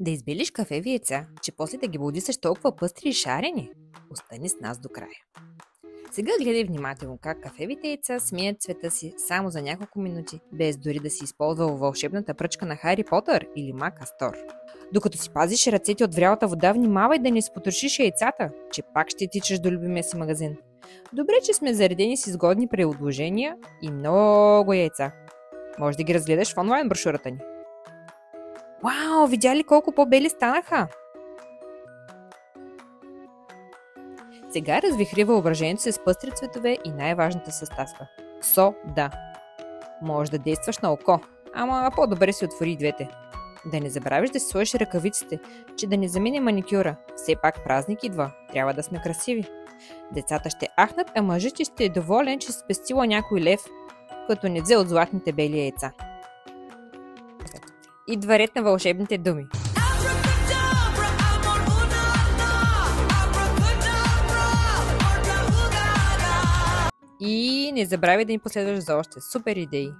Да избелиш кафеви яйца, че после да ги будисаш толкова пъстри и шарени? Остани с нас до края. Сега гледай внимателно как кафевите яйца сменят цвета си само за няколко минути, без дори да си използвал вълшебната пръчка на Хари Потър или Мак Астор. Докато си пазиш ръцете от врялата вода, внимавай да не спотрошиш яйцата, че пак ще тичаш до любимия си магазин. Добре, че сме заредени с изгодни предложения и много яйца. Може да ги разгледаш в онлайн брошурата ни. Вау, видя ли колко по-бели станаха? Сега развихри въображението си с пъстри цветове и най-важната съставка – сода. Може да действаш на око, ама по-добре си отвори и двете. Да не забравиш да си сложиш ръкавиците, че да не замине маникюра. Все пак празник идва, трябва да сме красиви. Децата ще ахнат, а мъжът ти ще е доволен, че спестила някой лев, като не взе от златните бели яйца. Идва ред на вълшебните думи. И не забравяй да ни последваш за още супер идеи.